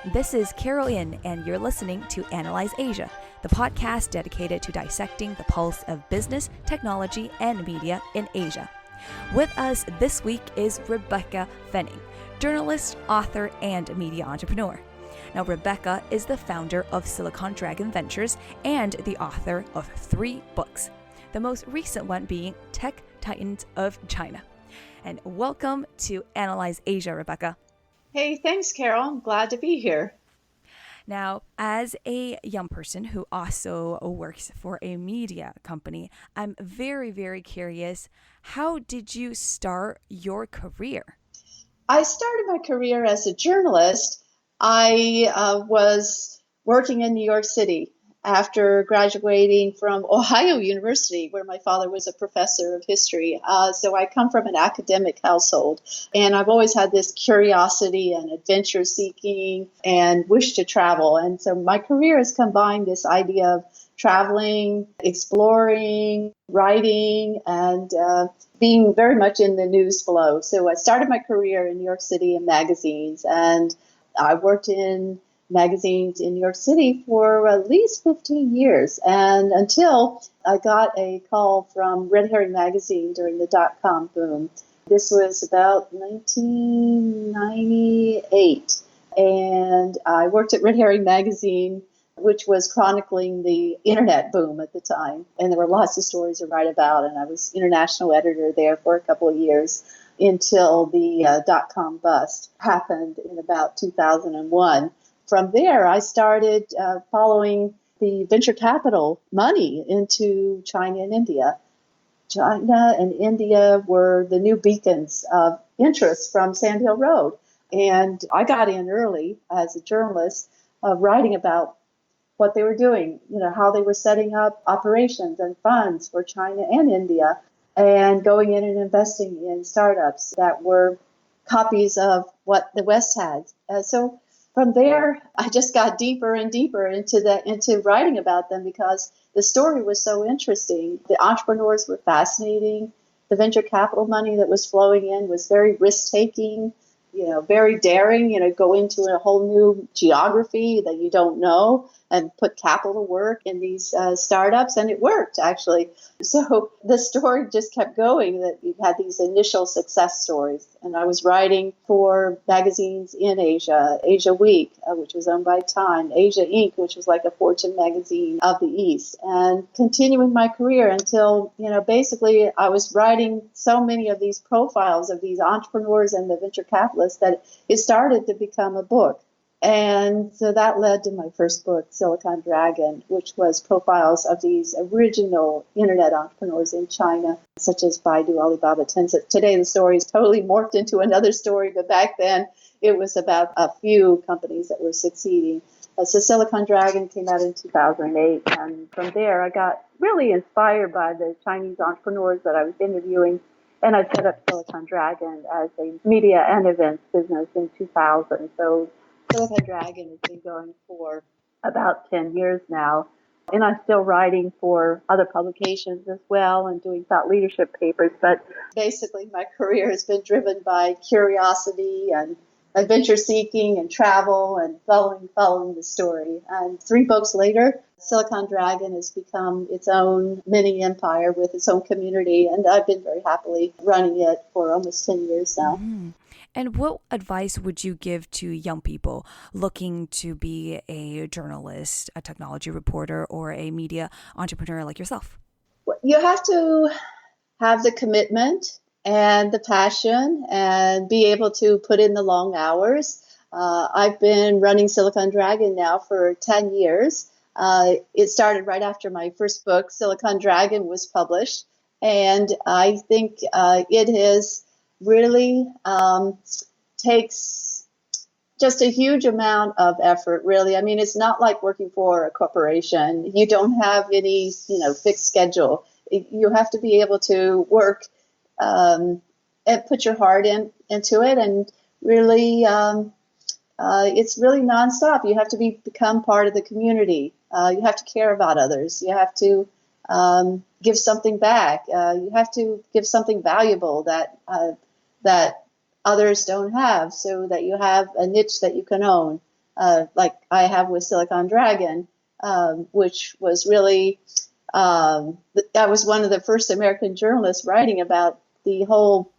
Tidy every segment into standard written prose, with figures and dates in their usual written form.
This is Carol In, and you're listening to Analyze Asia, the podcast dedicated to dissecting the pulse of business, technology, and media in Asia. With us this week is Rebecca Fannin, journalist, author, and media entrepreneur. Now, Rebecca is the founder of Silicon Dragon Ventures and the author of 3 books, the most recent one being Tech Titans of China. And welcome to Analyze Asia, Rebecca. Hey, thanks, Carol. I'm glad to be here. Now, as a young person who also works for a media company, I'm very, very curious. How did you start your career? I started my career as a journalist. I was working in New York City after graduating from Ohio University, where my father was a professor of history. So I come from an academic household, and I've always had this curiosity and adventure seeking and wish to travel. And so my career has combined this idea of traveling, exploring, writing, and being very much in the news flow. So I started my career in New York City in magazines, and I worked in magazines in New York City for at least 15 years. And until I got a call from Red Herring magazine during the dot-com boom. This was about 1998. And I worked at Red Herring magazine, which was chronicling the internet boom at the time. And there were lots of stories to write about. And I was international editor there for a couple of years until the dot-com bust happened in about 2001. From there, I started following the venture capital money into China and India. China and India were the new beacons of interest from Sand Hill Road. And I got in early as a journalist, writing about what they were doing, how they were setting up operations and funds for China and India, and going in and investing in startups that were copies of what the West had. So from there, I just got deeper and deeper into writing about them because the story was so interesting. The entrepreneurs were fascinating. The venture capital money that was flowing in was very risk-taking, very daring, go into a whole new geography that you don't know and put capital to work in these startups. And it worked, actually. So the story just kept going, that you had these initial success stories. And I was writing for magazines in Asia, Asia Week, which was owned by Time, Asia Inc., which was like a Fortune magazine of the East, and continuing my career until, basically I was writing so many of these profiles of these entrepreneurs and the venture capitalists that it started to become a book. And so that led to my first book, Silicon Dragon, which was profiles of these original internet entrepreneurs in China, such as Baidu-Alibaba-Tencent. Today, the story is totally morphed into another story, but back then it was about a few companies that were succeeding. So Silicon Dragon came out in 2008, and from there I got really inspired by the Chinese entrepreneurs that I was interviewing, and I set up Silicon Dragon as a media and events business in 2000. So Silicon Dragon has been going for about 10 years now, and I'm still writing for other publications as well and doing thought leadership papers. But basically, my career has been driven by curiosity and adventure seeking and travel and following the story. And 3 books later, Silicon Dragon has become its own mini empire with its own community, and I've been very happily running it for almost 10 years now. Mm-hmm. And what advice would you give to young people looking to be a journalist, a technology reporter, or a media entrepreneur like yourself? You have to have the commitment and the passion and be able to put in the long hours. I've been running Silicon Dragon now for 10 years. It started right after my first book, Silicon Dragon, was published. And I think it has really takes just a huge amount of effort, really. I mean, it's not like working for a corporation. You don't have any, fixed schedule. You have to be able to work and put your heart into it, and really, it's really nonstop. You have to become part of the community. You have to care about others. You have to give something back. You have to give something valuable that others don't have, so that you have a niche that you can own. like I have with Silicon Dragon, which was really, I was one of the first American journalists writing about the whole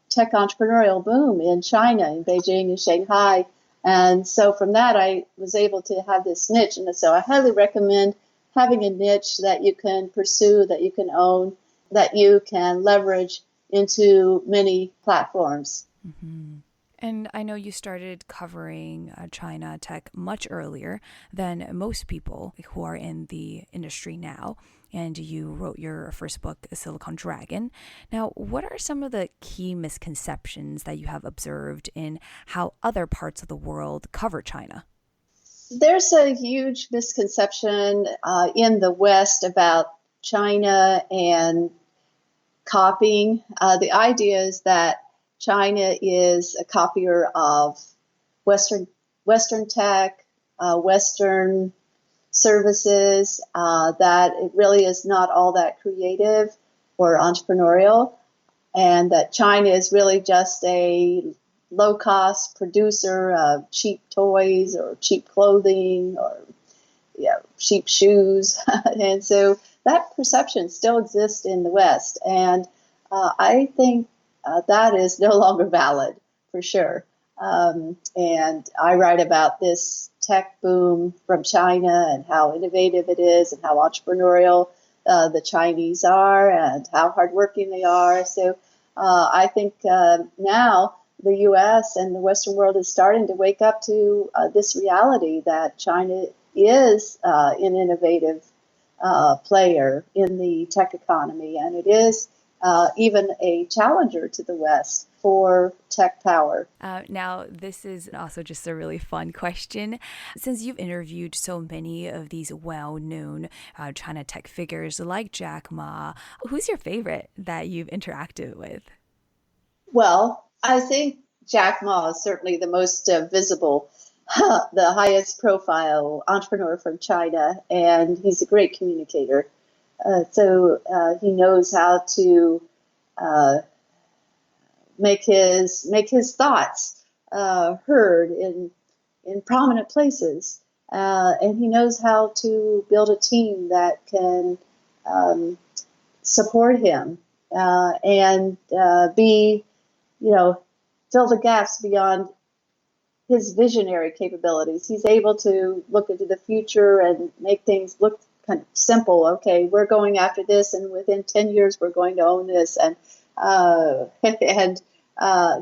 tech entrepreneurial boom in China, in Beijing and Shanghai. And so from that, I was able to have this niche. And so I highly recommend having a niche that you can pursue, that you can own, that you can leverage into many platforms. Mm-hmm. And I know you started covering China tech much earlier than most people who are in the industry now. And you wrote your first book, Silicon Dragon. Now, what are some of the key misconceptions that you have observed in how other parts of the world cover China? There's a huge misconception in the West about China and copying. The idea is that China is a copier of Western tech, Western services, that it really is not all that creative or entrepreneurial, and that China is really just a low-cost producer of cheap toys or cheap clothing or cheap shoes. And so that perception still exists in the West. And I think that is no longer valid, for sure. And I write about this tech boom from China and how innovative it is and how entrepreneurial the Chinese are and how hardworking they are. So I think now the U.S. and the Western world is starting to wake up to this reality that China is an innovative player in the tech economy, and it is even a challenger to the West for tech power. Now, this is also just a really fun question. Since you've interviewed so many of these well-known China tech figures like Jack Ma, who's your favorite that you've interacted with? Well, I think Jack Ma is certainly the most visible, the highest profile entrepreneur from China, and he's a great communicator. So he knows how to make his thoughts heard in prominent places, and he knows how to build a team that can support him and be, fill the gaps beyond his visionary capabilities. He's able to look into the future and make things look kind of simple. Okay, we're going after this, and within 10 years, we're going to own this. And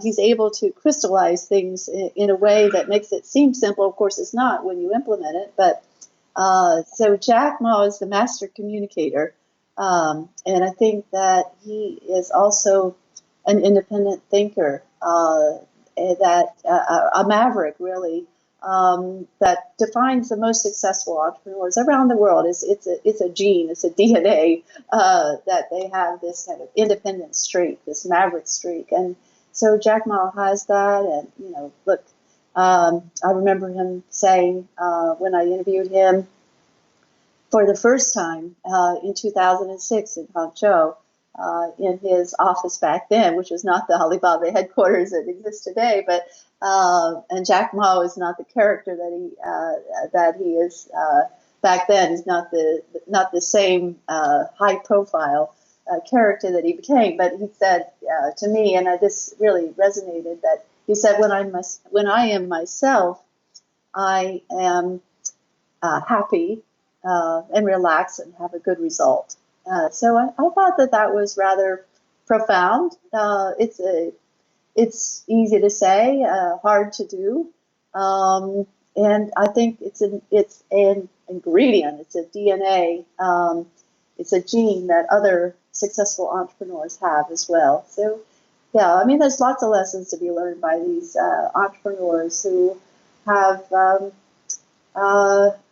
he's able to crystallize things in a way that makes it seem simple. Of course, it's not when you implement it. But so Jack Ma is the master communicator. And I think that he is also an independent thinker, a maverick, really, that defines the most successful entrepreneurs around the world. It's a gene, it's a DNA that they have this kind of independent streak, this maverick streak. And so Jack Ma has that. And, look, I remember him saying when I interviewed him for the first time in 2006 in Hangzhou, in his office back then, which was not the Alibaba headquarters that exists today, but and Jack Ma is not the character that he is back then. He's not the same high profile character that he became. But he said to me, and this really resonated, that he said, when I am myself, I am happy and relaxed and have a good result. So I thought that was rather profound. It's easy to say, hard to do, and I think it's an ingredient. It's a DNA. It's a gene that other successful entrepreneurs have as well. So, yeah, I mean, there's lots of lessons to be learned by these entrepreneurs who have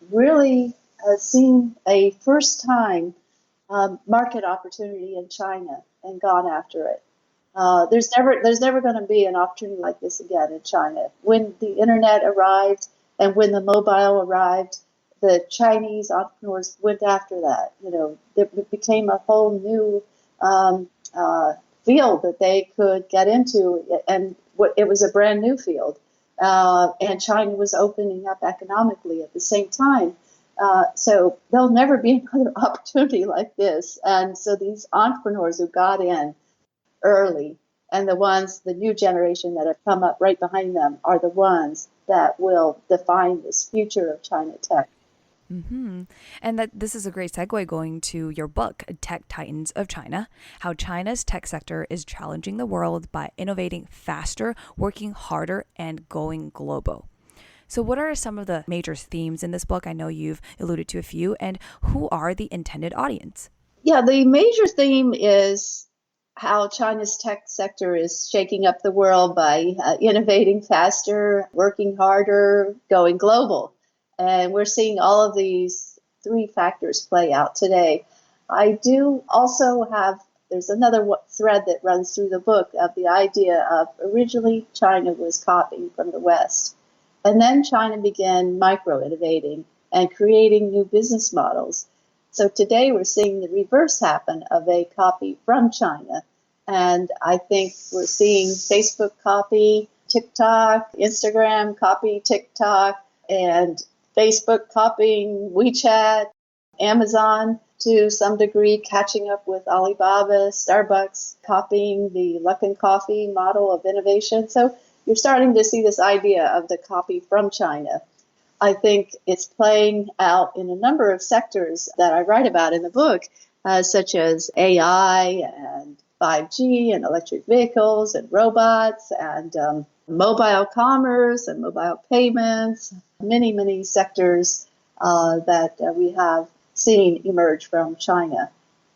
really seen a first-time market opportunity in China and gone after it. There's never going to be an opportunity like this again in China. When the internet arrived and when the mobile arrived, the Chinese entrepreneurs went after that. It became a whole new field that they could get into, and it was a brand new field. and China was opening up economically at the same time. So there'll never be another opportunity like this. And so these entrepreneurs who got in early and the new generation that have come up right behind them are the ones that will define this future of China tech. And that this is a great segue going to your book, Tech Titans of China, how China's tech sector is challenging the world by innovating faster, working harder, and going global. So what are some of the major themes in this book? I know you've alluded to a few, and who are the intended audience? Yeah, the major theme is how China's tech sector is shaking up the world by innovating faster, working harder, going global. And we're seeing all of these three factors play out today. I do also there's another thread that runs through the book of the idea of originally China was copying from the West. And then China began micro-innovating and creating new business models. So today we're seeing the reverse happen of a copy from China. And I think we're seeing Facebook copy TikTok, Instagram copy TikTok, and Facebook copying WeChat, Amazon to some degree catching up with Alibaba, Starbucks copying the Luckin Coffee model of innovation. So you're starting to see this idea of the copy from China. I think it's playing out in a number of sectors that I write about in the book, such as AI and 5G and electric vehicles and robots and mobile commerce and mobile payments, many sectors that we have seen emerge from China.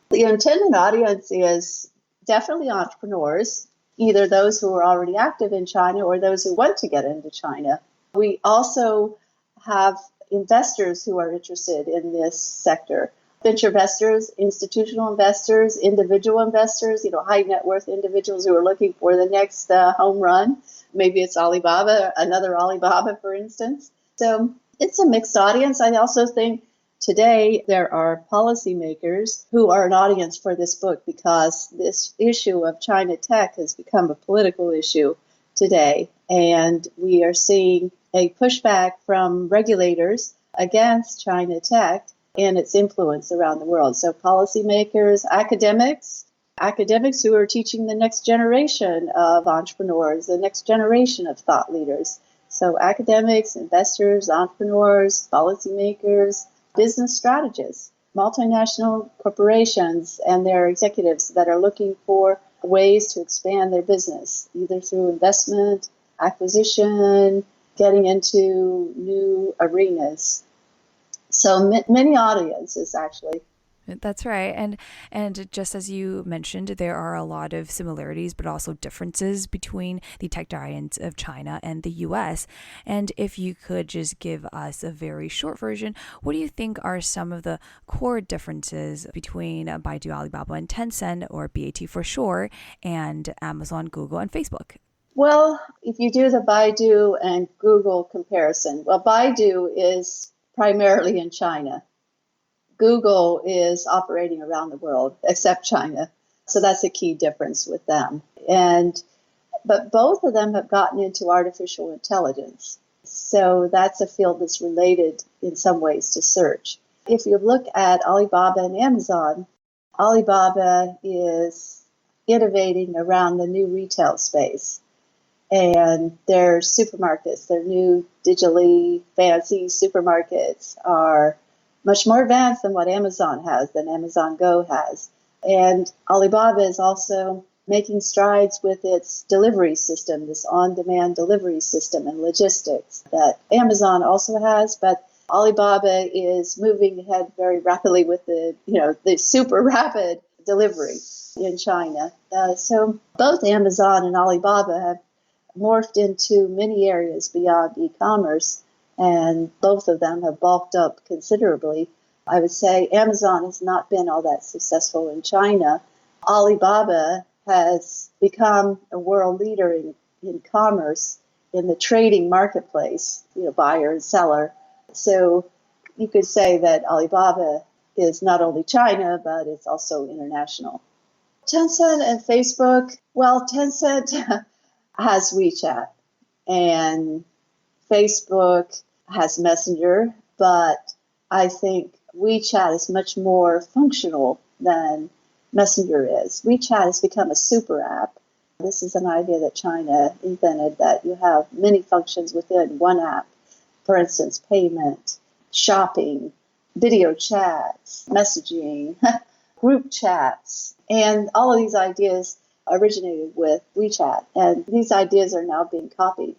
The intended audience is definitely entrepreneurs, either those who are already active in China or those who want to get into China. We also have investors who are interested in this sector. Venture investors, institutional investors, individual investors, high net worth individuals who are looking for the next home run. Maybe it's Alibaba, another Alibaba, for instance. So it's a mixed audience. I also think today there are policymakers who are an audience for this book because this issue of China tech has become a political issue today. And we are seeing a pushback from regulators against China tech and its influence around the world. So policymakers, academics who are teaching the next generation of entrepreneurs, the next generation of thought leaders. So academics, investors, entrepreneurs, policymakers, business strategists, multinational corporations and their executives that are looking for ways to expand their business, either through investment, acquisition, getting into new arenas. So many audiences, actually. That's right. And just as you mentioned, there are a lot of similarities, but also differences between the tech giants of China and the US. And if you could just give us a very short version, what do you think are some of the core differences between Baidu, Alibaba, and Tencent, or BAT for short, and Amazon, Google, and Facebook? Well, if you do the Baidu and Google comparison, Baidu is primarily in China. Google is operating around the world, except China. So that's a key difference with them. But both of them have gotten into artificial intelligence. So that's a field that's related in some ways to search. If you look at Alibaba and Amazon, Alibaba is innovating around the new retail space. And their supermarkets, their new digitally fancy supermarkets are much more advanced than what Amazon has, than Amazon Go has. And Alibaba is also making strides with its delivery system, this on-demand delivery system and logistics that Amazon also has, but Alibaba is moving ahead very rapidly with the super rapid delivery in China. So both Amazon and Alibaba have morphed into many areas beyond e-commerce, and both of them have bulked up considerably. I would say Amazon has not been all that successful in China. Alibaba has become a world leader in commerce, in the trading marketplace, buyer and seller. So you could say that Alibaba is not only China, but it's also international. Tencent and Facebook, Tencent has WeChat. And Facebook has Messenger, but I think WeChat is much more functional than Messenger is. WeChat has become a super app. This is an idea that China invented, that you have many functions within one app. For instance, payment, shopping, video chats, messaging, group chats. And all of these ideas originated with WeChat. And these ideas are now being copied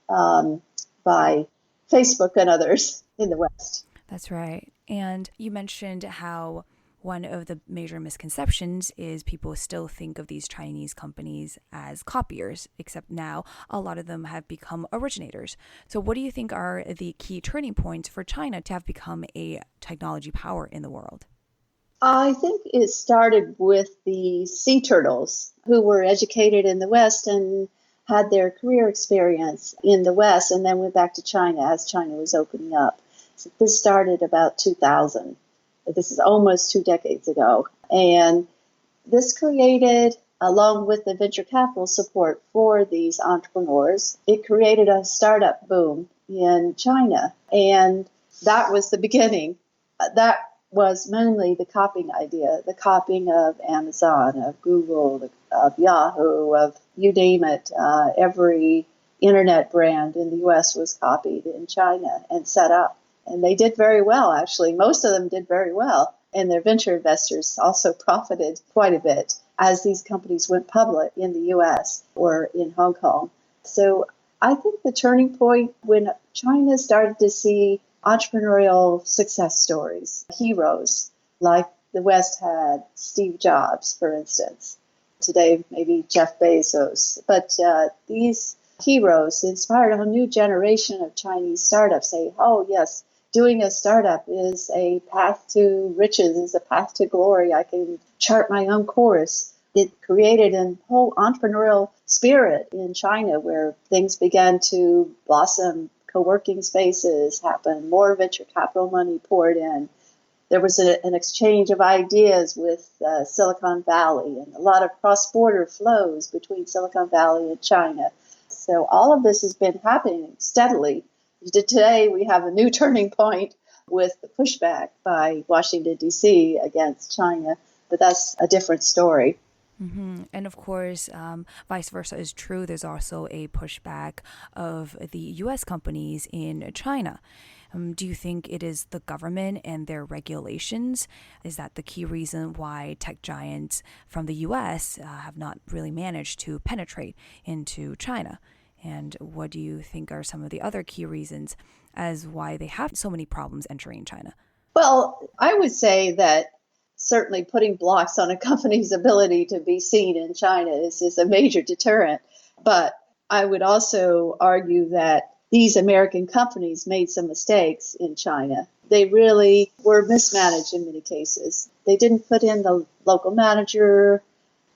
by Facebook and others in the West. That's right. And you mentioned how one of the major misconceptions is people still think of these Chinese companies as copiers, except now a lot of them have become originators. So what do you think are the key turning points for China to have become a technology power in the world? I think it started with the sea turtles who were educated in the West and had their career experience in the West and then went back to China as China was opening up. So this started about 2000. This is almost 2 decades ago. And this created, along with the venture capital support for these entrepreneurs, it created a startup boom in China. And that was the beginning. That was mainly the copying idea, the copying of Amazon, of Google, of Yahoo, of you name it. Every internet brand in the U.S. was copied in China and set up. And they did very well, actually. Most of them did very well. And their venture investors also profited quite a bit as these companies went public in the U.S. or in Hong Kong. So I think the turning point when China started to see entrepreneurial success stories, heroes like the West had Steve Jobs, for instance. Today, maybe Jeff Bezos. But these heroes inspired a new generation of Chinese startups say, oh, yes, doing a startup is a path to riches, is a path to glory. I can chart my own course. It created a whole entrepreneurial spirit in China where things began to blossom. Co-working spaces happened. More venture capital money poured in. There was an exchange of ideas with Silicon Valley and a lot of cross-border flows between Silicon Valley and China. So all of this has been happening steadily. Today, we have a new turning point with the pushback by Washington, D.C. against China, but that's a different story. Mm-hmm. And of course, vice versa is true. There's also a pushback of the U.S. companies in China. Do you think it is the government and their regulations? Is that the key reason why tech giants from the U.S. have not really managed to penetrate into China? And what do you think are some of the other key reasons as why they have so many problems entering China? Well, I would say that certainly putting blocks on a company's ability to be seen in China is a major deterrent. But I would also argue that these American companies made some mistakes in China. They really were mismanaged in many cases. They didn't put in the local manager,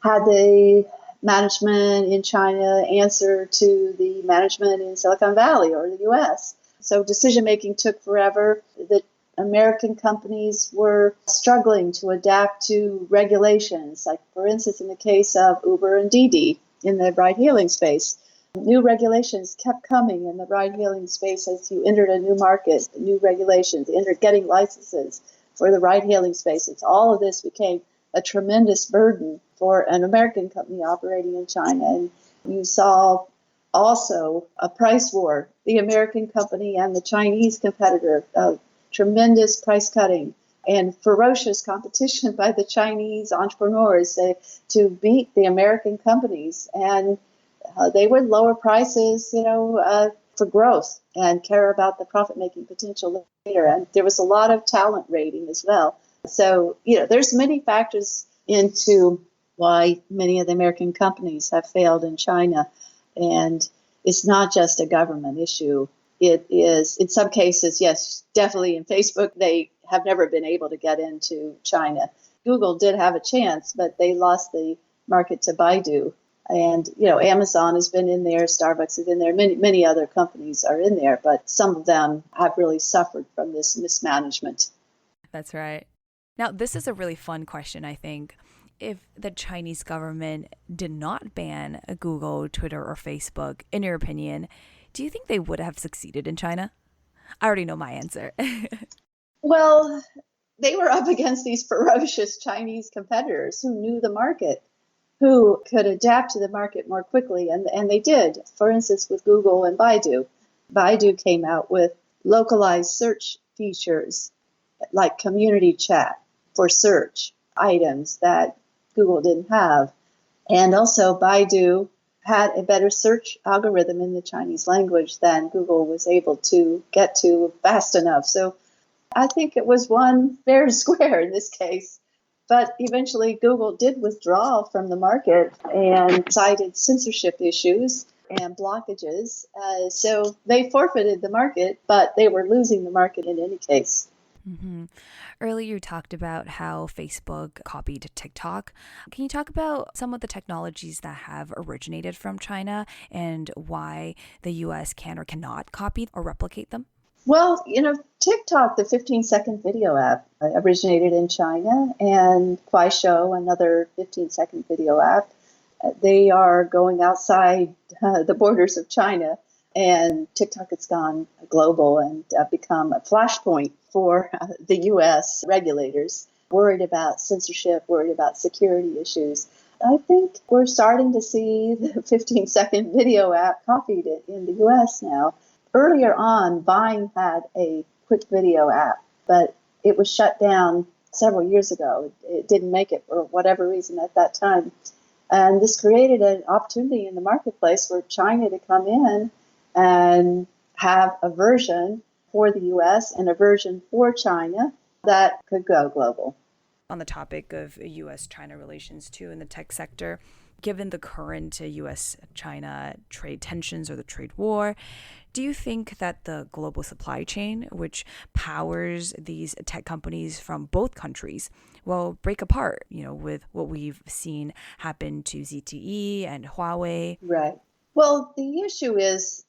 had the management in China answer to the management in Silicon Valley or the U.S. So decision-making took forever. The American companies were struggling to adapt to regulations, like, for instance, in the case of Uber and Didi in the ride-hailing space. New regulations kept coming in the ride-hailing space as you entered a new market, new regulations, getting licenses for the ride-hailing spaces. All of this became a tremendous burden for an American company operating in China. And you saw also a price war, the American company and the Chinese competitor, tremendous price cutting and ferocious competition by the Chinese entrepreneurs to beat the American companies. And they would lower prices, for growth and care about the profit-making potential later. And there was a lot of talent raiding as well. So, there's many factors into why many of the American companies have failed in China. And it's not just a government issue. It is, in some cases, yes, definitely in Facebook, they have never been able to get into China. Google did have a chance, but they lost the market to Baidu. And, Amazon has been in there, Starbucks is in there, many other companies are in there, but some of them have really suffered from this mismanagement. That's right. Now, this is a really fun question, I think. If the Chinese government did not ban Google, Twitter, or Facebook, in your opinion, Do you think they would have succeeded in China? I already know my answer. Well, they were up against these ferocious Chinese competitors who knew the market, who could adapt to the market more quickly, and they did. For instance, with Google and Baidu. Baidu came out with localized search features like community chat for search items that Google didn't have. And also, Baidu had a better search algorithm in the Chinese language than Google was able to get to fast enough. So I think it was won fair and square in this case. But eventually, Google did withdraw from the market and cited censorship issues and blockages. So they forfeited the market, but they were losing the market in any case. Mm-hmm. Earlier, you talked about how Facebook copied TikTok. Can you talk about some of the technologies that have originated from China and why the US can or cannot copy or replicate them? Well, TikTok, the 15-second video app, originated in China, and Kuaishou, another 15-second video app. They are going outside the borders of China, and TikTok has gone global and become a flashpoint for the U.S. regulators, worried about censorship, worried about security issues. I think we're starting to see the 15-second video app copied in the U.S. now. Earlier on, Vine had a quick video app, but it was shut down several years ago. It didn't make it for whatever reason at that time. And this created an opportunity in the marketplace for China to come in and have a version for the U.S. and a version for China that could go global. On the topic of U.S.-China relations, too, in the tech sector, given the current U.S.-China trade tensions or the trade war, do you think that the global supply chain, which powers these tech companies from both countries, will break apart, with what we've seen happen to ZTE and Huawei? Right. Well, the issue is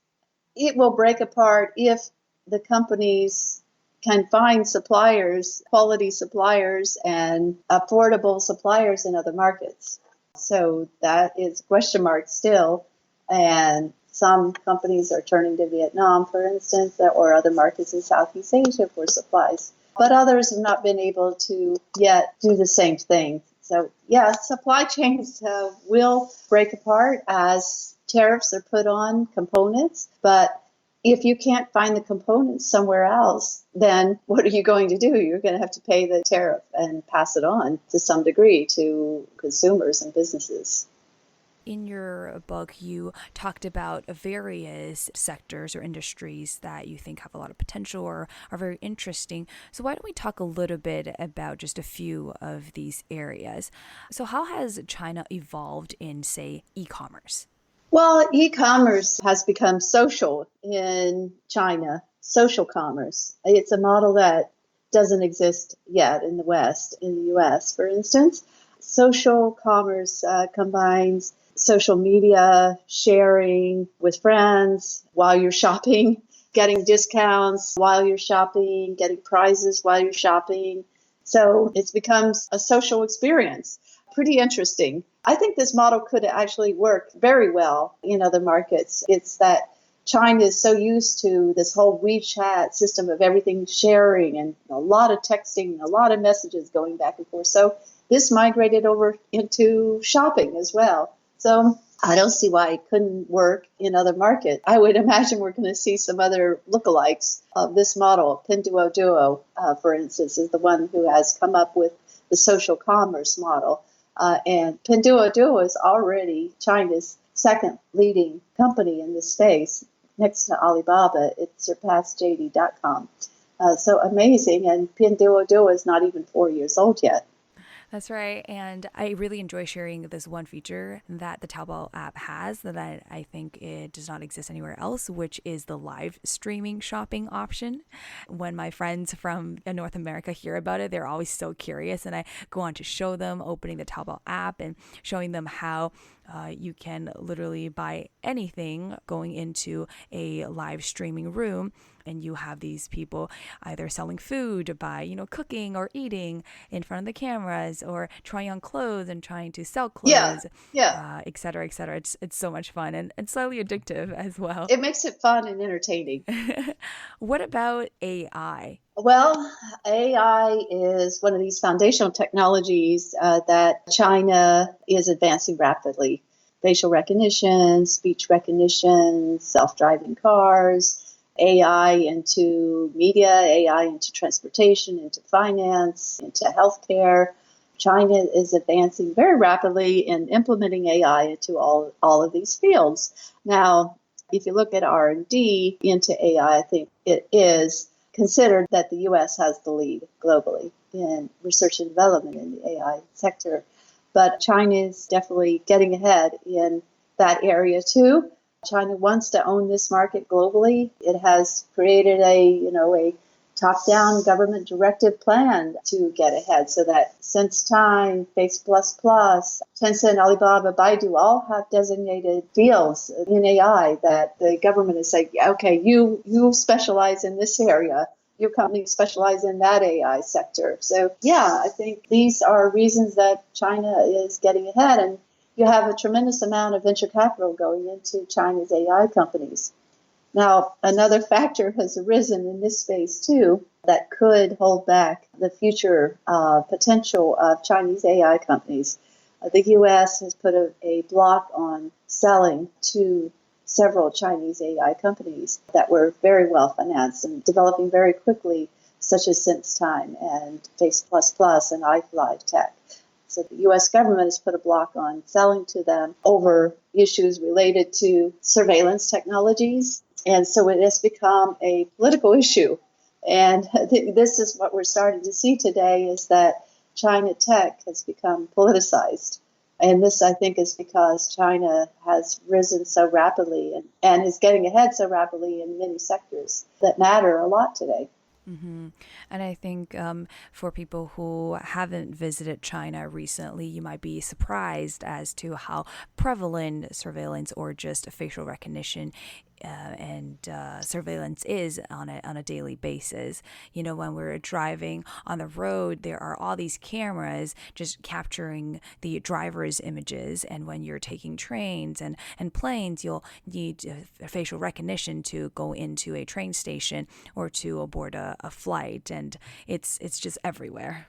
it will break apart if the companies can find suppliers, quality suppliers, and affordable suppliers in other markets. So that is a question mark still. And some companies are turning to Vietnam, for instance, or other markets in Southeast Asia for supplies. But others have not been able to yet do the same thing. So, yeah, supply chains will break apart as tariffs are put on components. But if you can't find the components somewhere else, then what are you going to do? You're going to have to pay the tariff and pass it on to some degree to consumers and businesses. In your book, you talked about various sectors or industries that you think have a lot of potential or are very interesting. So why don't we talk a little bit about just a few of these areas? So how has China evolved in, say, e-commerce? Well, e-commerce has become social in China, social commerce. It's a model that doesn't exist yet in the West, in the US, for instance. Social commerce combines social media sharing with friends while you're shopping, getting discounts while you're shopping, getting prizes while you're shopping. So it's become a social experience. Pretty interesting. I think this model could actually work very well in other markets. It's that China is so used to this whole WeChat system of everything sharing and a lot of texting, a lot of messages going back and forth. So this migrated over into shopping as well. So I don't see why it couldn't work in other markets. I would imagine we're going to see some other lookalikes of this model. Pinduoduo, for instance, is the one who has come up with the social commerce model. And Pinduoduo is already China's second leading company in this space. Next to Alibaba, it surpassed JD.com. So amazing. And Pinduoduo is not even 4 years old yet. That's right. And I really enjoy sharing this one feature that the Taobao app has that I think it does not exist anywhere else, which is the live streaming shopping option. When my friends from North America hear about it, they're always so curious. And I go on to show them opening the Taobao app and showing them how you can literally buy anything going into a live streaming room And you have these people either selling food by, cooking or eating in front of the cameras, or trying on clothes and trying to sell Yeah, clothes, yeah. et cetera, et cetera. It's so much fun and slightly addictive as well. It makes it fun and entertaining. What about AI? Well, AI is one of these foundational technologies that China is advancing rapidly. Facial recognition, speech recognition, self-driving cars, AI into media, AI into transportation, into finance, into healthcare. China is advancing very rapidly in implementing AI into all of these fields. Now, if you look at R&D into AI, I think it is considered that the U.S. has the lead globally in research and development in the AI sector. But China is definitely getting ahead in that area too. China wants to own this market globally. It has created a top-down government directive plan to get ahead so that SenseTime, Face++, Tencent, Alibaba, Baidu all have designated fields in AI that the government is saying, okay, you specialize in this area. Your company specialize in that AI sector. So, yeah, I think these are reasons that China is getting ahead. And you have a tremendous amount of venture capital going into China's AI companies. Now, another factor has arisen in this space, too, that could hold back the future potential of Chinese AI companies. The U.S. has put a block on selling to several Chinese AI companies that were very well financed and developing very quickly, such as SenseTime and Face++ and iFlive Tech. So the U.S. government has put a block on selling to them over issues related to surveillance technologies. And so it has become a political issue. And this is what we're starting to see today, is that China tech has become politicized. And this, I think, is because China has risen so rapidly and is getting ahead so rapidly in many sectors that matter a lot today. Mm-hmm. And I think for people who haven't visited China recently, you might be surprised as to how prevalent surveillance or just facial recognition and surveillance is on a daily basis. When we're driving on the road, there are all these cameras just capturing the driver's images. And when you're taking trains and planes, you'll need facial recognition to go into a train station or to aboard a flight. And it's just everywhere.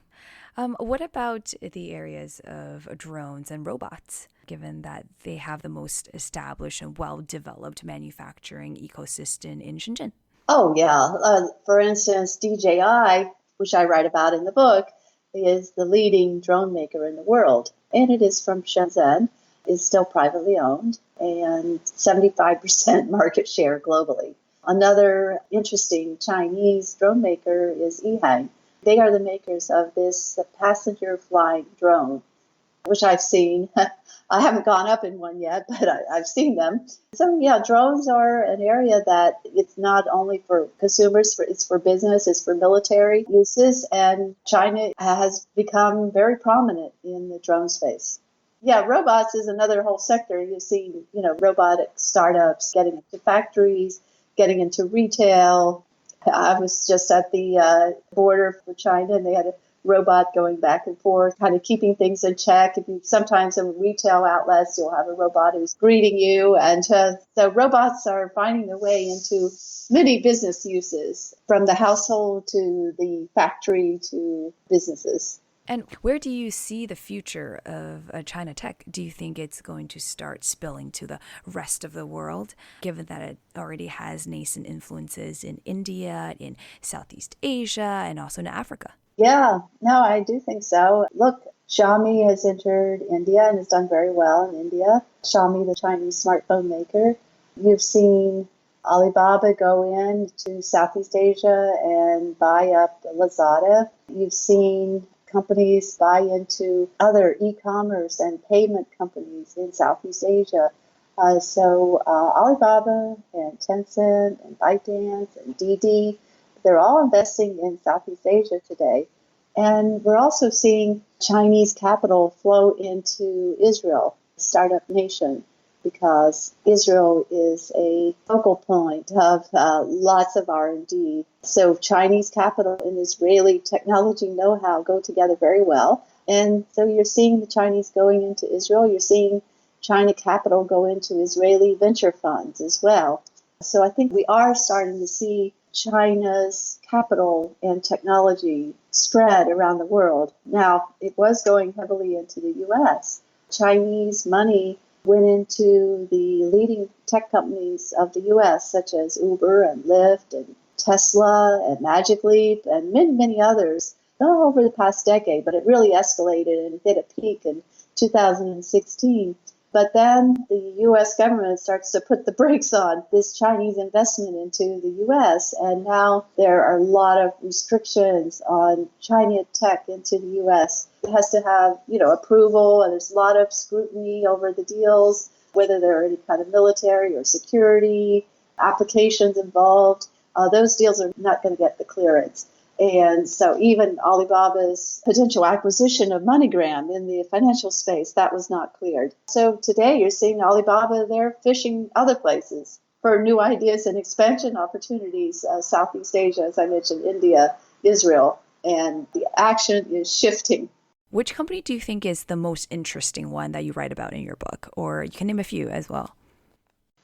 What about the areas of drones and robots, given that they have the most established and well-developed manufacturing ecosystem in Shenzhen? Oh, yeah. For instance, DJI, which I write about in the book, is the leading drone maker in the world. And it is from Shenzhen, is still privately owned, and 75% market share globally. Another interesting Chinese drone maker is Ehang. They are the makers of this passenger flying drone, which I've seen. I haven't gone up in one yet, but I've seen them. So, yeah, drones are an area that it's not only for consumers, it's for business, it's for military uses, and China has become very prominent in the drone space. Yeah, robots is another whole sector. You see, robotic startups getting into factories, getting into retail. I was just at the border for China, and they had a robot going back and forth, kind of keeping things in check. Sometimes in retail outlets, you'll have a robot who's greeting you. And so robots are finding their way into many business uses, from the household to the factory to businesses. And where do you see the future of China tech? Do you think it's going to start spilling to the rest of the world, given that it already has nascent influences in India, in Southeast Asia, and also in Africa? Yeah, no, I do think so. Look, Xiaomi has entered India and has done very well in India. Xiaomi, the Chinese smartphone maker. You've seen Alibaba go in to Southeast Asia and buy up Lazada. You've seen companies buy into other e-commerce and payment companies in Southeast Asia. So Alibaba and Tencent and ByteDance and Didi, they're all investing in Southeast Asia today. And we're also seeing Chinese capital flow into Israel, startup nation. because Israel is a focal point of lots of R&D. So Chinese capital and Israeli technology know-how go together very well. And so you're seeing the Chinese going into Israel. You're seeing China capital go into Israeli venture funds as well. So I think we are starting to see China's capital and technology spread around the world. Now, it was going heavily into the U.S. Chinese money went into the leading tech companies of the U.S., such as Uber and Lyft and Tesla and Magic Leap and many, many others, all over the past decade. But it really escalated and hit a peak in 2016. But then the U.S. government starts to put the brakes on this Chinese investment into the U.S. And now there are a lot of restrictions on China tech into the U.S. It has to have, approval, and there's a lot of scrutiny over the deals, whether there are any kind of military or security applications involved. Those deals are not going to get the clearance. And so even Alibaba's potential acquisition of MoneyGram in the financial space, that was not cleared. So today you're seeing Alibaba, they're fishing other places for new ideas and expansion opportunities, Southeast Asia, as I mentioned, India, Israel, and the action is shifting. Which company do you think is the most interesting one that you write about in your book? Or you can name a few as well.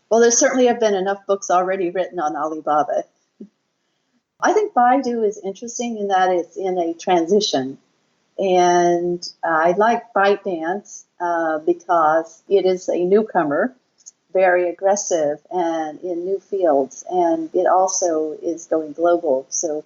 Well, there certainly have been enough books already written on Alibaba. I think Baidu is interesting in that it's in a transition. And I like ByteDance because it is a newcomer, very aggressive and in new fields. And it also is going global. So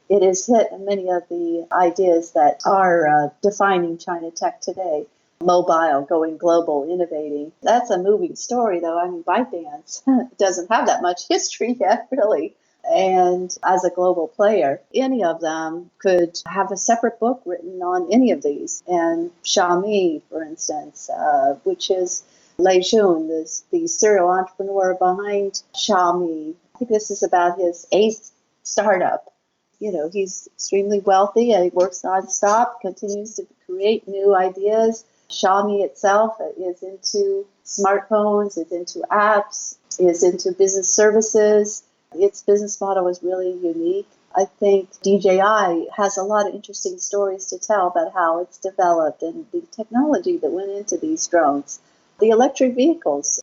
it has hit many of the ideas that are defining China tech today. Mobile, going global, innovating. That's a moving story, though. I mean, ByteDance doesn't have that much history yet, really. And as a global player, any of them could have a separate book written on any of these. And Xiaomi, for instance, which is Lei Jun, the serial entrepreneur behind Xiaomi. I think this is about his eighth startup. He's extremely wealthy and he works nonstop, continues to create new ideas. Xiaomi itself is into smartphones, is into apps, is into business services. Its business model is really unique. I think DJI has a lot of interesting stories to tell about how it's developed and the technology that went into these drones. The electric vehicles,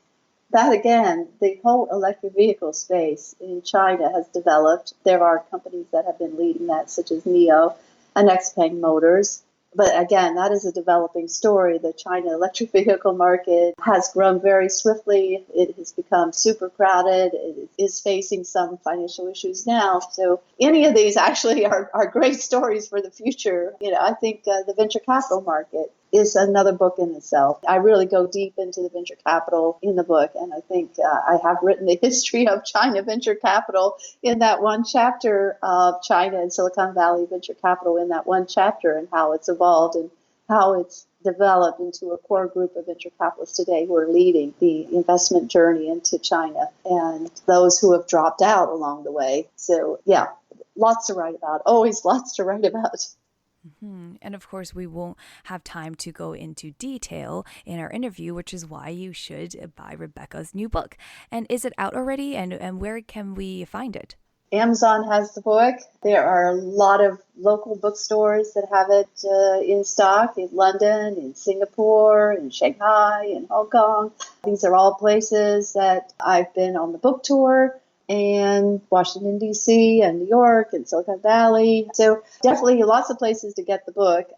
that again, the whole electric vehicle space in China has developed. There are companies that have been leading that, such as NIO and XPeng Motors. But again, that is a developing story. The China electric vehicle market has grown very swiftly. It has become super crowded. It is facing some financial issues now. So any of these actually are great stories for the future. I think the venture capital market is another book in itself. I really go deep into the venture capital in the book, and I think I have written the history of China venture capital in that one chapter of China and Silicon Valley venture capital in that one chapter, and how it's evolved and how it's developed into a core group of venture capitalists today who are leading the investment journey into China and those who have dropped out along the way. So yeah, lots to write about, always lots to write about. Mm-hmm. And of course, we won't have time to go into detail in our interview, which is why you should buy Rebecca's new book. And is it out already? And where can we find it? Amazon has the book. There are a lot of local bookstores that have it in stock in London, in Singapore, in Shanghai, in Hong Kong. These are all places that I've been on the book tour, and Washington, D.C., and New York, and Silicon Valley. So definitely lots of places to get the book.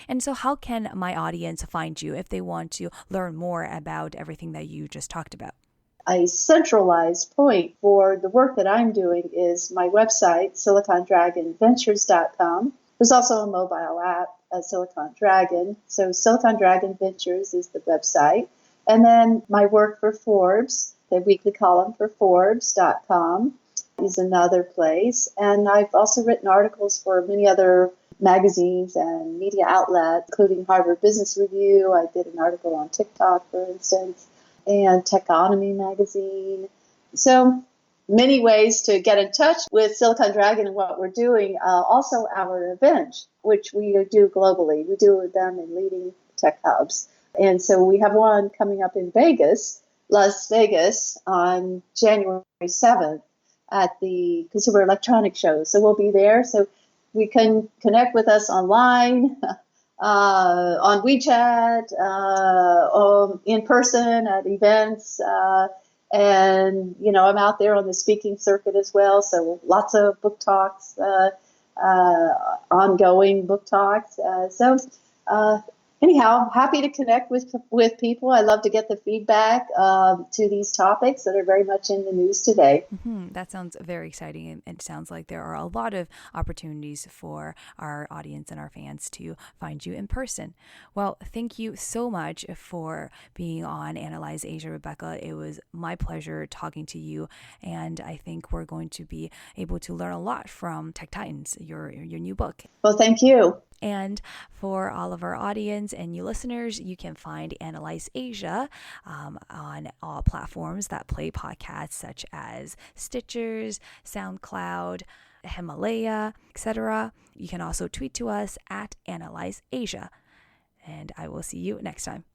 And so how can my audience find you if they want to learn more about everything that you just talked about? A centralized point for the work that I'm doing is my website, silicondragonventures.com. There's also a mobile app, Silicon Dragon. So Silicon Dragon Ventures is the website. And then my work for Forbes, the weekly column for Forbes.com is another place. And I've also written articles for many other magazines and media outlets, including Harvard Business Review. I did an article on TikTok, for instance, and Techonomy magazine. So many ways to get in touch with Silicon Dragon and what we're doing. Also our events, which we do globally. We do them in leading tech hubs. And so we have one coming up in Vegas Las Vegas on January 7th at the Consumer Electronics Show. So we'll be there. So we can connect with us online, on WeChat, in person at events. And, I'm out there on the speaking circuit as well. So lots of book talks, ongoing book talks. Anyhow, happy to connect with people. I love to get the feedback to these topics that are very much in the news today. That sounds very exciting, and it sounds like there are a lot of opportunities for our audience and our fans to find you in person. Well, thank you so much for being on Analyze Asia, Rebecca. It was my pleasure talking to you, and I think we're going to be able to learn a lot from Tech Titans, your new book. Well, thank you. And for all of our audience and you listeners, you can find Analyze Asia on all platforms that play podcasts such as Stitchers, SoundCloud, Himalaya, etc. You can also tweet to us at Analyze Asia. And I will see you next time.